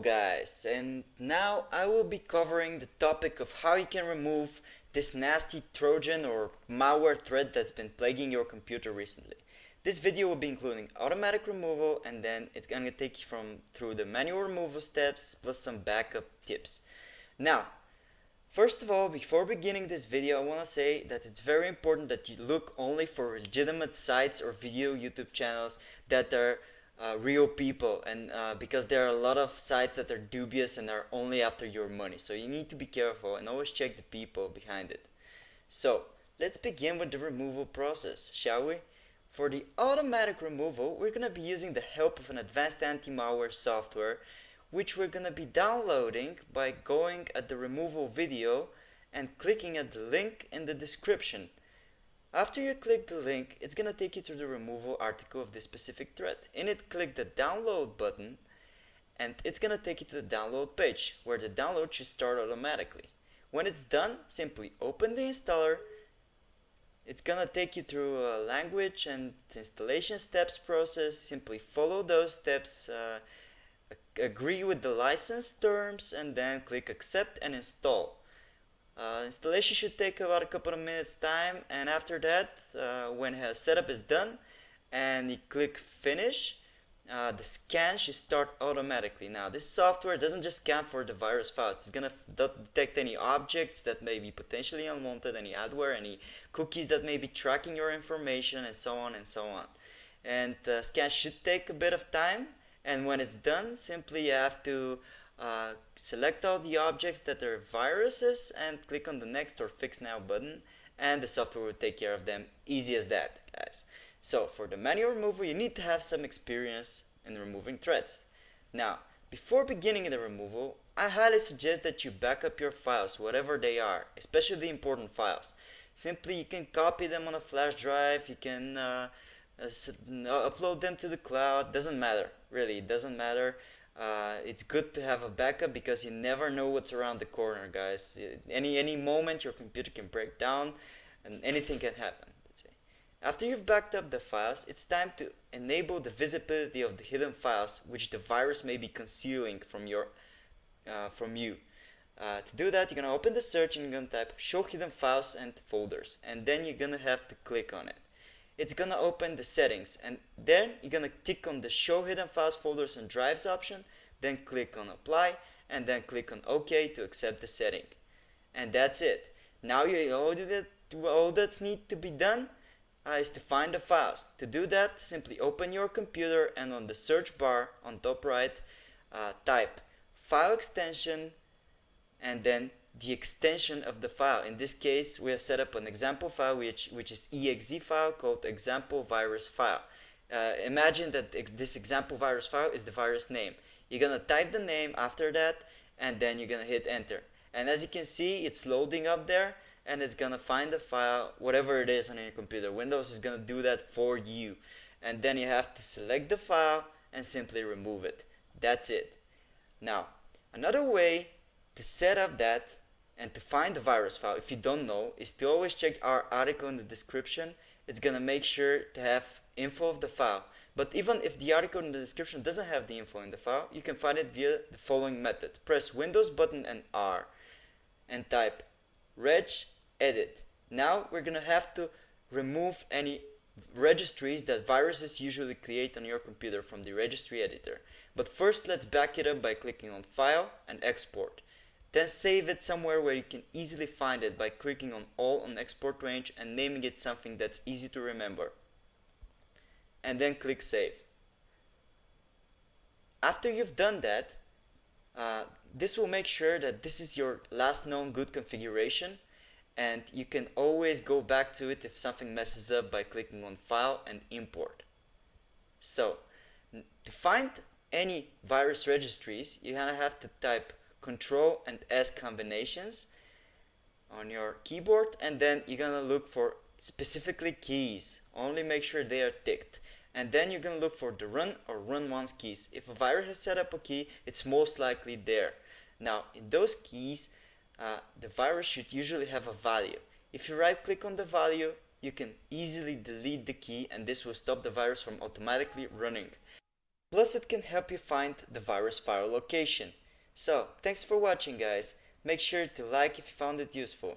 guys, and now I will be covering the topic of how you can remove this nasty Trojan or malware threat that's been plaguing your computer recently. This video will be including automatic removal, and then it's going to take you through the manual removal steps plus some backup tips. Now, first of all, before beginning this video, I want to say that it's very important that you look only for legitimate sites or video YouTube channels that are real people, and because there are a lot of sites that are dubious and are only after your money. So you need to be careful and always check the people behind it. So let's begin with the removal process, shall we? For the automatic removal, we're going to be using the help of an advanced anti-malware software, which we're going to be downloading by going at the removal video and clicking at the link in the description. After you click the link, it's going to take you to the removal article of this specific thread. In it, click the download button, and it's going to take you to the download page, where the download should start automatically. When it's done, simply open the installer. It's going to take you through a language and installation steps process. Simply follow those steps, agree with the license terms, and then click accept and install. Installation should take about a couple of minutes time, and after that, when setup is done and you click finish, the scan should start automatically. Now, this software doesn't just scan for the virus files. It's gonna detect any objects that may be potentially unwanted, any adware, any cookies that may be tracking your information, and so on and so on. And scan should take a bit of time, and when it's done, simply you have to select all the objects that are viruses and click on the next or fix now button, and the software will take care of them. Easy as that, guys. So for the manual removal, you need to have some experience in removing threads. Now, before beginning the removal, I highly suggest that you back up your files, whatever they are, especially the important files. Simply, you can copy them on a flash drive, you can upload them to the cloud. Doesn't matter, really, it doesn't matter. It's good to have a backup because you never know what's around the corner, guys. Any moment your computer can break down and anything can happen. Let's say. After you've backed up the files, it's time to enable the visibility of the hidden files which the virus may be concealing from you. To do that, you're going to open the search and you're going to type show hidden files and folders, and then you're going to have to click on it. It's going to open the settings, and then you're going to click on the show hidden files, folders and drives option, then click on apply, and then click on OK to accept the setting. And that's it. Now all that's need to be done is to find the files. To do that, simply open your computer and on the search bar on top right, type file extension and then the extension of the file. In this case, we have set up an example file which is exe file called example virus file. Imagine that this example virus file is the virus name. You're gonna type the name after that, and then you're gonna hit enter. And as you can see, it's loading up there, and it's gonna find the file, whatever it is on your computer. Windows is gonna do that for you, and then you have to select the file and simply remove it. That's it. Now, another way to set up that and to find the virus file, if you don't know, is to always check our article in the description. It's gonna make sure to have info of the file. But even if the article in the description doesn't have the info in the file, you can find it via the following method. Press Windows button and R and type reg edit. Now we're gonna have to remove any registries that viruses usually create on your computer from the registry editor. But first, let's back it up by clicking on File and Export. Then save it somewhere where you can easily find it by clicking on All on Export Range and naming it something that's easy to remember. And then click Save. After you've done that, this will make sure that this is your last known good configuration, and you can always go back to it if something messes up by clicking on File and Import. So, to find any virus registries, you're gonna have to type Control and S combinations on your keyboard, and then you're gonna look for specifically keys. Only make sure they are ticked. And then you're gonna look for the run or run once keys. If a virus has set up a key, it's most likely there. Now, in those keys, the virus should usually have a value. If you right click on the value, you can easily delete the key, and this will stop the virus from automatically running. Plus it can help you find the virus file location. So, thanks for watching guys. Make sure to like if you found it useful.